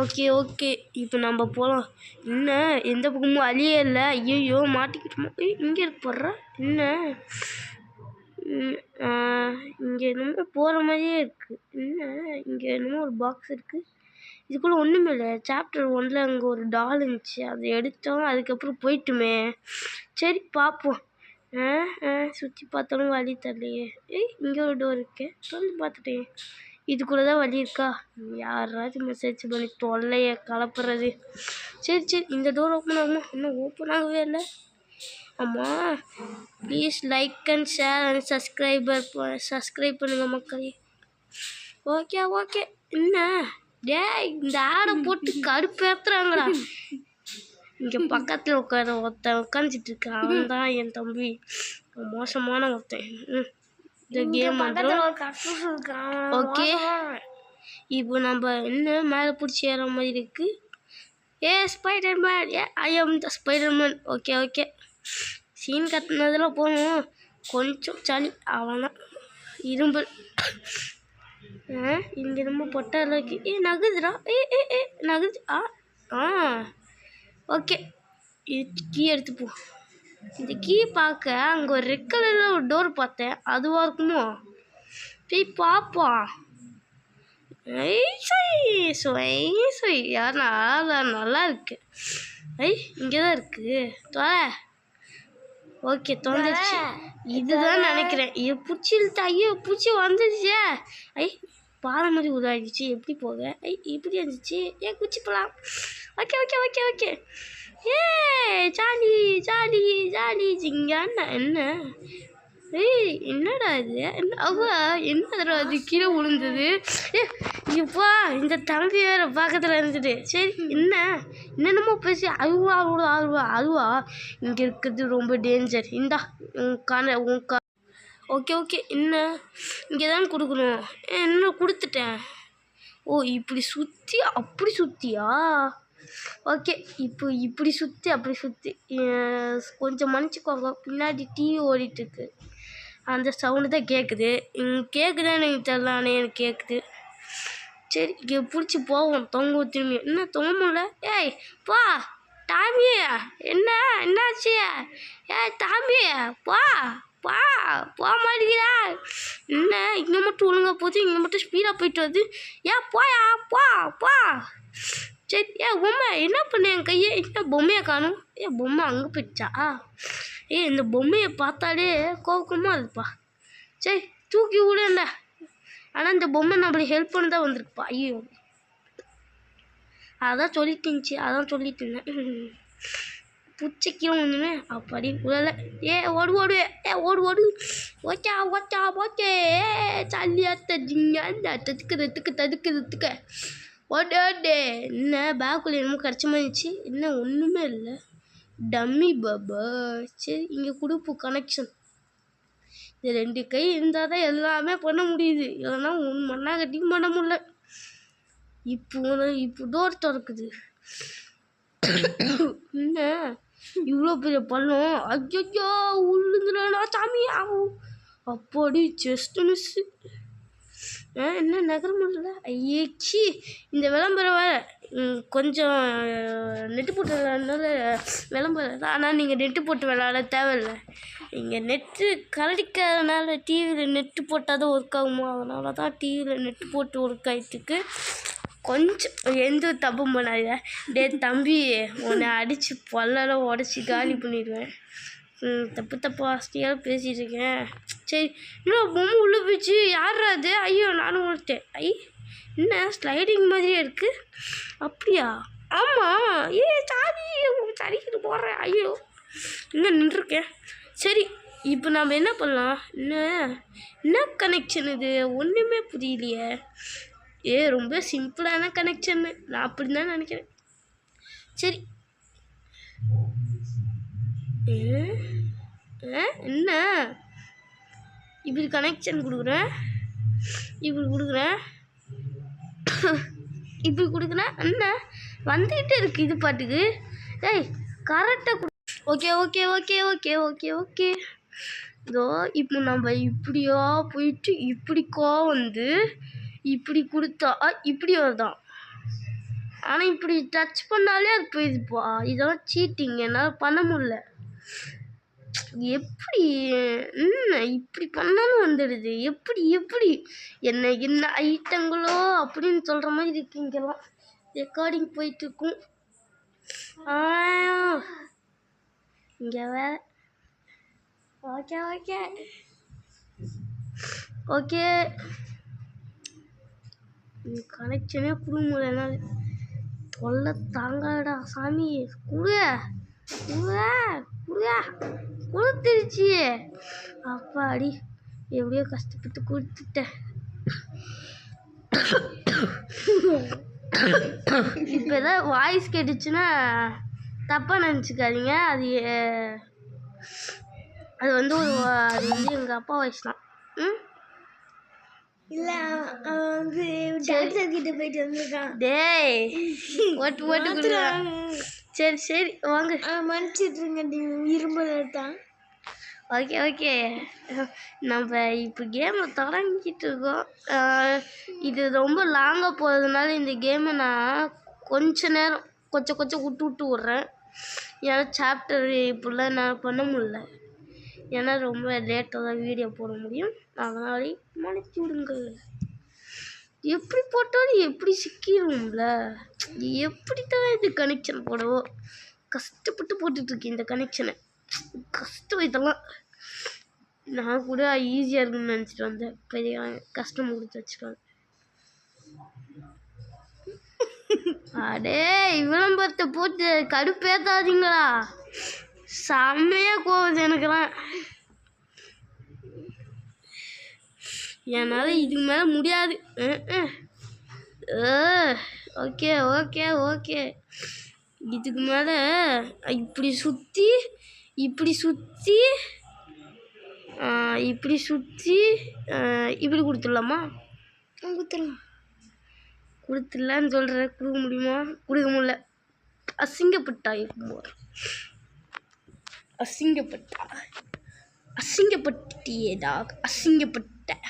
Okay okay இப்போ நம்ம போகலாம். என்ன எந்த பக்கமும் அழியே இல்லை. ஐயோ மாட்டிக்கிட்டோமோ. இங்கே இருக்கு போடுறா. என்ன இங்கே என்னமோ போகிற மாதிரியே இருக்குது. என்ன இங்கே என்னமோ ஒரு பாக்ஸ் இருக்குது. இதுக்குள்ளே ஒன்றுமே இல்லை. சாப்டர் 1ல் அங்கே ஒரு டால் இருந்துச்சு, அதை எடுத்தோம். அதுக்கப்புறம் போயிட்டுமே. சரி பார்ப்போம். சுற்றி பார்த்தாலும் வழி தரலையே. இங்கே ஒரு டோர் இருக்கு, சொல்லி பார்த்துட்டேன். இதுக்குள்ளே தான் வழி இருக்கா? யாராச்சும் மெசேஜ் பண்ணி தொல்லையை கலப்புறது. சரி இந்த டோர் ஓப்பன் ஆகுமா? இன்னும் ஓப்பன் ஆகவே இல்லை. ஆமாம், please like and share and subscribe பண்ணுங்கள் மக்களே. ஓகே என்ன இந்த ஆடை போட்டு கடுப்பேற்றுறாங்களா? இங்கே பக்கத்தில் உட்காந்துட்டு இருக்கான். அவன் தான் என் தம்பி. மோசமான ஒருத்தன். இந்த கேம் ஓகே. இப்போ நம்ம என்ன மேலே பிடிச்சி ஏற மாதிரி இருக்கு. ஸ்பைடர்மேன், ஐ ஆம் த ஸ்பைடர்மேன். ஓகே சீன் கட்டினதில் போகணும். கொஞ்சம் சளி அவன்தான் இரும்பு. இங்கே ரொம்ப பொட்டால இருக்கு. நகுதுடா. நகுது. ஓகே, இது கீ எடுத்துப்போம். இந்த கீ பார்க்க அங்கே ஒரு ரெட் கலரில் ஒரு டோர் பார்த்தேன். அதுவாக இருக்குமோ? போய் பார்ப்போம். நல்லா இருக்கு. இங்கே தான் இருக்கு. ஓகே தோந்துருச்சு. இதுதான் நினைக்கிறேன். இது பூச்சி இழுத்தா. ஐயோ பூச்சி வந்துடுச்சே. பாறை மாதிரி உதாயிடுச்சு. எப்படி போக? இப்படி இருந்துச்சு. குச்சி போகலாம். ஓகே ஜாலி ஜிங்கான. என்ன என்னடா இது? என்னடா அது கீழே விழுந்தது? இப்பா இந்த தம்பி வேறு பக்கத்தில் இருந்துட்டு. சரி என்னென்னமோ பேசி அதுவா இங்கே இருக்கிறது ரொம்ப டேஞ்சர். இந்தா ஓகே என்ன இங்கே தான் கொடுக்கணும். என்ன கொடுத்துட்டேன். இப்படி சுற்றி அப்படி சுற்றியா? ஓகே, இப்போ இப்படி சுற்றி அப்படி சுற்றி. கொஞ்சம் மன்னிச்சுக்கோங்க, பின்னாடி டிவி ஓடிட்டுருக்கு. அந்த சவுண்டு தான் கேட்குது. கேட்குதான்னு எனக்கு தெரியல, ஆனால் எனக்கு கேட்குது. சரி இங்கே பிடிச்சி போவோம். தொங்க திரும்பி. என்ன தொங்க முடியல? பா டாமி, என்னாச்சு? டாமி போக மாட்டேங்கிறா. என்ன இங்கே மட்டும் ஒழுங்காக போகுது, இங்கே மட்டும் ஸ்பீடாக போயிட்டு வருது. போ. சரி பொம்மை என்ன பண்ண? என் கையை என்ன பொம்மையை காணும்? பொம்மை அங்கே போயிடுச்சா? இந்த பொம்மையை பார்த்தாலே கோவமாக இருக்குப்பா. சரி தூக்கி விடுண்டா. ஆனால் இந்த பொம்மை நம்மளுக்கு ஹெல்ப் பண்ண தான் வந்திருக்குப்பா. ஐயோ அதான் சொல்லிட்டு இருந்தேன். பூச்சிக்கும் ஒன்றுமே அப்படி உடலை. ஓடு. ஓகே சல்லியாத்த ஜிங்க தடுக்குதுக்க ஓடு. என்ன பேக்குள்ள என்னமோ கிடச்ச மாதிரி இருந்துச்சு. என்ன ஒன்றுமே இல்லை. டம்மி பாபா. சரி இங்கே கொடுப்போம் கனெக்ஷன். இது 2 கை இருந்தால் தான் எல்லாமே பண்ண முடியுது. இல்லைன்னா மண்ணாங்கட்டியும் பண்ண முடியல. இப்போ டோர் திறக்குது. என்ன இவ்வளோ பெரிய பள்ளம்? ஐயோ உள்ளுங்கிறா சாமி. அப்படி செஸ்ட் மிஸ்ஸு. என்ன நகர முடியல. ஐயேச்சி இந்த விளம்பரம் வேறு கொஞ்சம் நெட்டு போட்டு விளையாடுனால விளம்பரம் தான். ஆனால் நீங்கள் நெட்டு போட்டு விளையாட தேவையில்லை. இங்கே நெட்டு கரடிக்கிறதுனால டிவியில் நெட்டு போட்டால் தான் ஒர்க் ஆகுமோ, அதனால தான் டிவியில் நெட்டு போட்டு ஒர்க் ஆகிட்டுருக்கு. கொஞ்சம் எந்த தப்பும் பண்ணாத. தம்பி உன்னை அடித்து பல்லெல்லாம் உடச்சி காலி பண்ணிடுவேன். தப்பு ஆஸ்தியாக பேசிகிட்டு இருக்கேன். சரி இன்னும் பொம்மை உள்ளே போயிடுச்சு. யாரா அது? ஐயோ நானும் விட்டேன். என்ன ஸ்லைடிங் மாதிரியே இருக்குது? அப்படியா? ஆமாம். சரிக்கிட்டு போடுறேன். ஐயோ இங்கே நின்றுருக்கேன். சரி இப்போ நம்ம என்ன பண்ணலாம்? என்ன கனெக்ஷன் இது? ஒன்றுமே புரியலையே. ரொம்ப சிம்பிளான கனெக்ஷன்னு நான் அப்படி தான் நினைக்கிறேன். சரி என்ன இப்படி கனெக்ஷன் கொடுக்குறேன், இப்படி கொடுக்குறேன். என்ன வந்துக்கிட்டே இருக்குது இது பாட்டுக்கு. கரெக்டாக ஓகே. இதோ இப்போ நம்ம இப்படியா போயிட்டு இப்படிக்கா வந்து இப்படி கொடுத்தா இப்படி வருதான். ஆனால் இப்படி டச் பண்ணாலே அது போயிடுப்பா. இதெல்லாம் சீட்டிங், என்னால் பண்ண முடியல. எப்படி இப்படி பண்ணாலும் வந்துடுது. எப்படி என்ன ஐட்டங்களோ அப்படின்னு சொல்கிற மாதிரி இருக்கு. இங்கெல்லாம் ரெக்கார்டிங் போயிட்டுருக்கும். இங்கே வேற. ஓகே கனெக்ஷனே கொடுக்க முடியல. தொல்லை தாங்கடா சாமி. கொடுத்துருச்சு. அப்பாடி எப்படியோ கஷ்டப்பட்டு கொடுத்துட்டேன். இப்போ ஏதாவது வாய்ஸ் கேட்டுச்சுன்னா தப்பாக நினச்சிக்காதீங்க. அது வந்து எங்கள் அப்பா வாய்ஸ் தான். இல்லை அவன் வந்து டாக்டர் கிட்ட போயிட்டு வந்துருக்கான். டேய் ஓட்டு கொடுக்குறான். சரி வாங்க. மன்னிச்சிட்ருங்க, இரும்பல் தான். ஓகே நம்ம இப்போ கேமை தொடங்கிட்டு இருக்கோம். இது ரொம்ப லாங்காக போகிறதுனால இந்த கேமை நான் கொஞ்ச நேரம் கொஞ்சம் விட்டு விட்றேன். ஏன்னா சாப்டர் இப்படிலாம் நான் பண்ண முடியல. ஏன்னா ரொம்ப லேட்டாக தான் வீடியோ போட முடியும். அதனாலே மன்னிச்சு விடுங்கள். எப்படி போட்டாலும் எப்படி சிக்கிடும்ல. எப்படி தான் இது கனெக்ஷன் போடவோ கஷ்டப்பட்டு போட்டுட்ருக்கேன் இந்த கனெக்ஷனை. கஷ்டம் இதெல்லாம். நான் கூட ஈஸியாக இருக்குன்னு நினச்சிட்டு வந்தேன். பெரிய கஷ்டம் கொடுத்து வச்சுருக்காங்க. அடே விளம்பரத்தை போட்டு கடுப்பேத்தாதீங்களா. செம்மையாக போகுது எனக்குலாம். என்னால் இதுக்கு மேலே முடியாது. ஓகே இதுக்கு மேலே இப்படி சுற்றி இப்படி கொடுத்துடலாமா? கொடுத்துடலான்னு சொல்கிற. கொடுக்க முடியுமா? கொடுக்க முடியல. அசிங்கப்பட்டா இருக்கும்போது அசிங்கப்பட்டியேடா. அசிங்கப்பட்டேன்,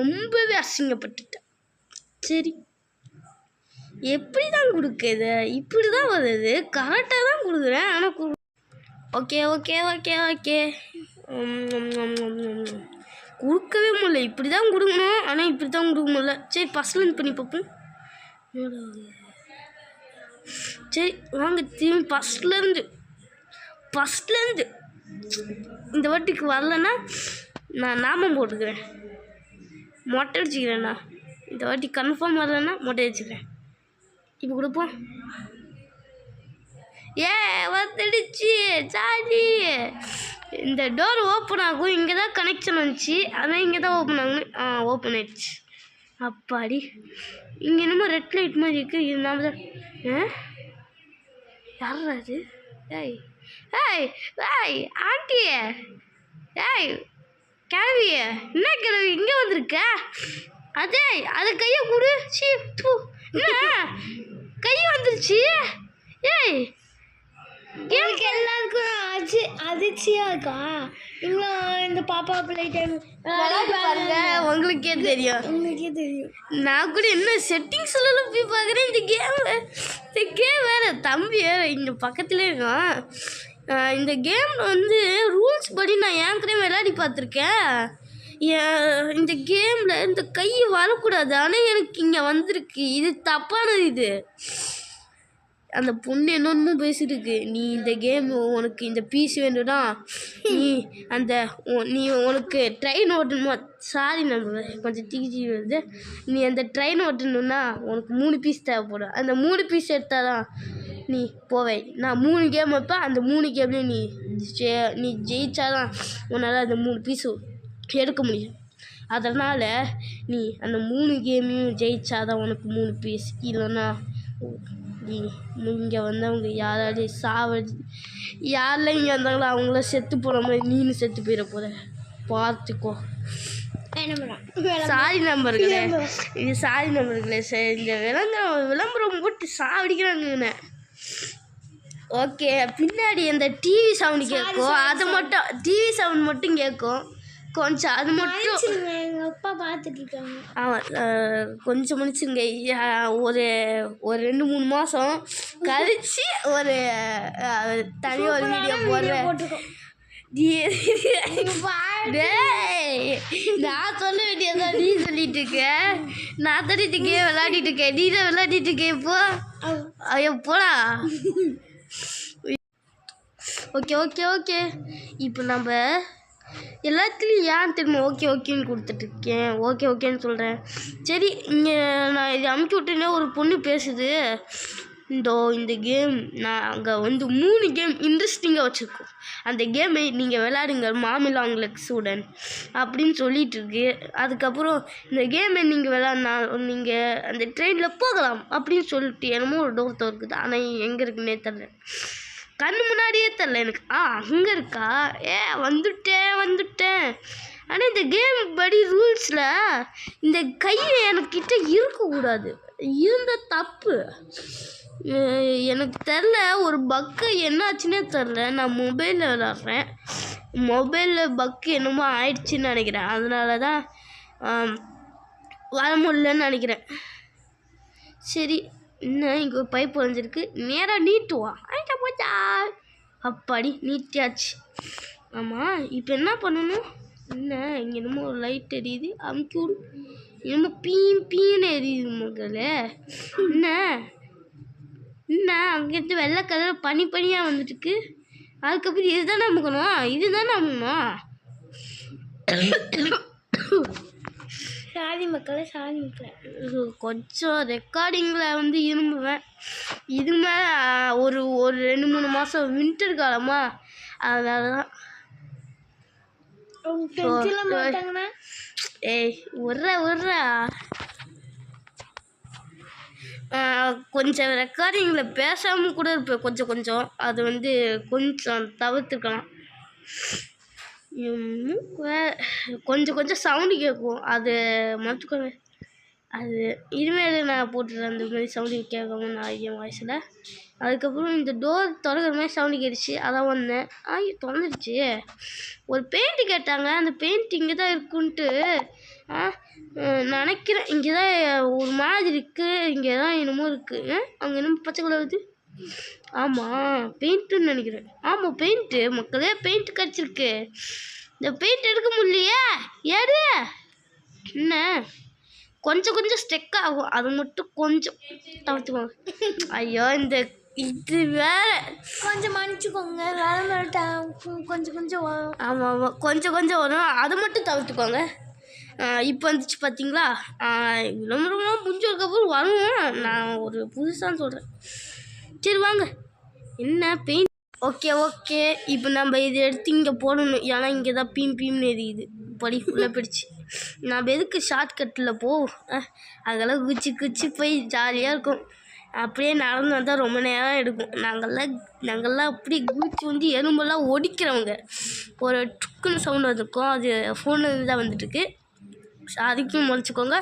ரொம்பவே அசிங்கப்பட்டுட்டேன். சரி எப்படி தான் கொடுக்குது? இப்படி தான் வருது. கரெக்டாக தான் கொடுக்குறேன். ஆனால் ஓகே கொடுக்கவே முடியல. இப்படி தான் கொடுக்கணும், ஆனால் இப்படி தான் கொடுக்க முடியல. சரி ஃபஸ்ட்லேருந்து பண்ணி பார்ப்போம். சரி வாங்க திரும்பி ஃபஸ்ட்லேருந்து இந்த வாட்டிக்கு வரலன்னா நான் நாமம் போட்டுக்கிறேன், மொட்டை அடிச்சுக்கிறேண்ணா. இந்த வாட்டி கன்ஃபார்ம் வரலன்னா மொட்டை அடிச்சுக்கிறேன். இப்போ கொடுப்போம். வந்துடுச்சு சாரி. இந்த டோர் ஓப்பன் ஆகும். இங்கே தான் கனெக்ஷன் வந்துச்சு. அதான் இங்கே தான் ஓப்பன் ஆகணும். ஓப்பன் ஆயிடுச்சு. அப்பாடி இங்கே என்னமோ ரெட் லைட் மாதிரி இருக்குது. இதனால தான் யாரா அது? ஏய் ஆண்டி, கிளவி, என்ன கிளவி இங்கே வந்திருக்க? அது கையை கொடு. என்ன கை வந்துருச்சு? எல்லாருக்கும் அதிர்ச்சியாக இருக்கா? இந்த பாப்பா பிள்ளை உங்களுக்கே தெரியும். நான் கூட என்ன செட்டிங்ஸ்லாம் போய் பார்க்குறேன். இந்த கேம் வேறு தம்பி வேறு இங்கே பக்கத்துலேயே இருக்கான். இந்த கேமில் வந்து ரூல்ஸ் படி நான் ஏற்கனவே விளையாடி பார்த்துருக்கேன். இந்த கேமில் இந்த கை வரக்கூடாது, ஆனால் எனக்கு இங்கே வந்திருக்கு. இது தப்பானது. இது அந்த பொண்ணு என்னென்னமோ பேசிட்டுருக்கு. நீ இந்த கேம் உனக்கு இந்த பீஸ் வேணும்னா நீ உனக்கு ட்ரெயின் ஓட்டணுமா? சாரி நம்ம கொஞ்சம் டிஜி வருது. நீ அந்த ட்ரெயின் ஓட்டணுன்னா உனக்கு 3 பீஸ் தேவைப்படும். அந்த 3 பீஸ் எடுத்தால் தான் நீ போவே. நான் 3 கேம் வைப்பேன். அந்த 3 கேம்லேயும் நீ ஜெயிச்சாதான் உன்னால் அந்த 3 பீஸு எடுக்க முடியும். அதனால் நீ அந்த 3 கேமையும் ஜெயிச்சாதான் உனக்கு 3 பீஸ். இல்லைன்னா நீ இங்கே வந்தவங்க யாரெல்லாம் இங்கே வந்தாங்களோ அவங்கள செத்து போகிற மாதிரி நீனு செத்து போயிட போகிற. பார்த்துக்கோ. சாரி நம்பர்களே, இது சாரி நம்பர்களே. சரி இந்த விளம்பரம் போட்டு சாவடிக்கிறாங்க. ஓகே பின்னாடி அந்த டிவி சவுண்டு கேட்கும். அது மட்டும் டிவி சவுண்ட் மட்டும் கேட்கும். கொஞ்சம் அது மட்டும் மன்னிச்சிருங்க, எங்க அப்பா பார்த்துட்டு இருக்காங்க. ஆமாம் கொஞ்சம் மன்னிச்சுங்க. ஒரு ஒரு 2-3 மாதம் கழிச்சு ஒரு தனியாக ஒரு வீடியோ போடுறேன். போட்டிருக்கோம். டேய் நான் சொல்ல வேண்டியதான் நீ சொல்லிட்டு இருக்க. நான் தனிட்டு இருக்கேன் விளையாடிட்டு இருக்கேன். நீ தான் விளையாடிட்டு இருக்கேன் இப்போ. ஐயோ போடா. ஓகே ஓகே ஓகே இப்போ நம்ம எல்லாத்துலேயும் ஏன் திரும்ப ஓகே ஓகேன்னு கொடுத்துட்ருக்கேன். ஓகே ஓகேன்னு சொல்கிறேன். சரி இங்கே நான் இதை அமுக்கி விட்டேன்னா ஒரு பொண்ணு பேசுது. இந்த கேம் நாங்கள் வந்து 3 கேம் இன்ட்ரெஸ்டிங்காக வச்சுருக்கோம். அந்த கேமை நீங்கள் விளையாடுங்க மாமிலாங்களுக்கு ஸ்டூடெண்ட் அப்படின்னு சொல்லிட்டு இருக்கு. அதுக்கப்புறம் இந்த கேமை நீங்கள் விளையாடினா நீங்கள் அந்த ட்ரெயினில் போகலாம் அப்படின்னு சொல்லிட்டு என்னமோ ஒரு டோர் திறக்குது. ஆனால் எங்கே இருக்குன்னே தெரில. கண்ணு முன்னாடியே தெரில எனக்கு. அங்கே இருக்கா? வந்துட்டேன். ஆனால் இந்த கேம் படி ரூல்ஸில் இந்த கையை எனக்கிட்ட இருக்கக்கூடாது. இருந்த தப்பு. எனக்கு தெரில ஒரு பக்கு என்னாச்சுன்னே தெரில. நான் மொபைலில் விளாட்றேன். மொபைலில் பக்கு என்னமோ ஆயிடுச்சுன்னு நினைக்கிறேன். அதனால தான் வர முடியலன்னு நினைக்கிறேன். சரி இன்னும் இங்கே ஒரு பைப் வளைஞ்சிருக்கு. நேராக நீட்டுவா ஆயிட்டா போச்சா. அப்பாடி நீட்டியாச்சு. ஆமாம் இப்போ என்ன பண்ணணும்? என்ன இங்கே என்னமோ ஒரு லைட் எரியுது. அமுக்கி விடு. என்னமோ பீன்னு எரியுது மகளே. என்ன அங்கேருந்து வெள்ளை கலர் பனியாக வந்துட்டுருக்கு. அதுக்கப்புறம் இதுதானே அமுக்கணும். சாதி மக்களை கொஞ்சம் ரெக்கார்டிங்கில் வந்து இரும்புவேன். இது மேலே ஒரு 2-3 மாதம் வின்டர் காலமா அதனால தான். ஏய் விட்றா கொஞ்சம் ரெக்கார்டிங்கில் பேசாமல் கூட இருப்பேன். கொஞ்சம் அது வந்து கொஞ்சம் தவிர்த்துக்கலாம். கொஞ்சம் சவுண்டு கேட்கும். அது மறந்துக்கோங்க. அது இனிமேல் நான் போட்டுறேன். அந்த மாதிரி சவுண்டு கேட்காம நான் என் வாய்ஸில். அதுக்கப்புறம் இந்த டோர் திறக்கிற மாதிரி சவுண்டு கேட்டுச்சு. அதான் வந்தேன். திறந்துடுச்சு. ஒரு பெயிண்ட்டு கேட்டாங்க. அந்த பெயிண்ட் இங்கே தான் இருக்குன்ட்டு நினைக்கிறேன். இங்கே தான் ஒரு மாதிரி இருக்குது. இங்கே தான் என்னமோ இருக்குது. அங்கே என்னமோ பச்சை கலர் வருது. ஆமாம் பெயிண்ட்டுன்னு நினைக்கிறேன். ஆமாம் பெயிண்ட்டு மக்களே. பெயிண்ட்டு கிடச்சிருக்கு. இந்த பெயிண்ட் எடுக்க முடியலையே. ஏடு என்ன கொஞ்சம் ஸ்டெக் ஆகும். அது மட்டும் கொஞ்சம் தவிர்த்துக்கோங்க. ஐயோ இது வேற கொஞ்சம் மன்னிச்சுக்கோங்க. கொஞ்சம் வரும். ஆமாம் கொஞ்சம் வரும். அதை மட்டும் தவிர்த்துக்கோங்க. இப்போ வந்துச்சு பார்த்தீங்களா. விளம்பரம்லாம் முடிஞ்சதுக்கப்புறம் வரும். நான் ஒரு புதுசாக சொல்கிறேன். சரி வாங்க. என்ன பெயிண்ட். ஓகே இப்போ நம்ம இதை எடுத்து இங்கே போடணும். ஏன்னா இங்கே தான் பீம்னு எரியுது. படி ஃபுல்லாக போயிடுச்சு. நம்ம எதுக்கு ஷார்ட்கட்டில் அதெல்லாம் குச்சி போய் ஜாலியாக இருக்கும். அப்படியே நடந்து வந்தால் ரொம்ப நேரம் எடுக்கும். நாங்கள்லாம் அப்படி குச்சி வந்து எறும்பெல்லாம் ஒடிக்கிறவங்க. ஒரு டுக்குன்னு சவுண்ட் வந்துருக்கோம். அது ஃபோனில் தான் வந்துட்டுருக்கு. அதுக்கும் முடிச்சுக்கோங்க.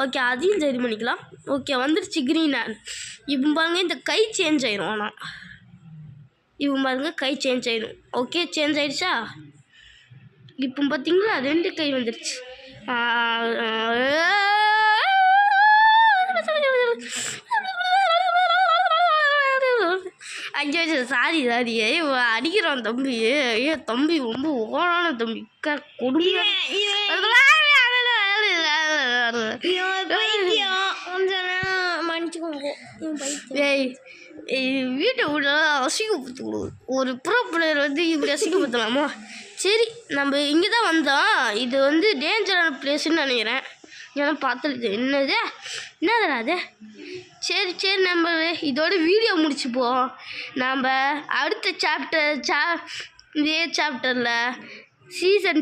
ஓகே அதையும் சரி பண்ணிக்கலாம். ஓகே வந்துடுச்சு க்ரீன் ஹேண்ட். இப்போ பாருங்க இந்த கை சேஞ்ச் ஆயிரும். ஆனால் இப்போ பாருங்க கை சேஞ்ச் ஆயிடும். ஓகே சேஞ்ச் ஆயிடுச்சா. இப்போ பார்த்தீங்களா 2 கை வந்துடுச்சு. ஐயோ சாரி அடிக்கிறான் தம்பி. தம்பி ரொம்ப ஓடான தம்பி. கொடுமை. வீட்டை விட அசிங்கப்படுத்தக்கூடாது. ஒரு ப்ரோ பிளேயர் வந்து இப்படி அசிங்கப்படுத்தலாமா? சரி நம்ம இங்கே தான் வந்தோம். இது வந்து டேஞ்சரான பிளேஸ்ன்னு நினைக்கிறேன். ஏன்னா பார்த்துட்டு என்னதுடா அது. சரி நம்ம இதோட வீடியோ முடிச்சுப்போம். நம்ம அடுத்த இதே சாப்டரில் சீசன்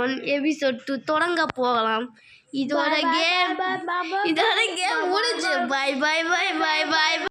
1 எபிசோட் 2 தொடங்க போகலாம். இதோட கேம் முடிஞ்சு. பாய்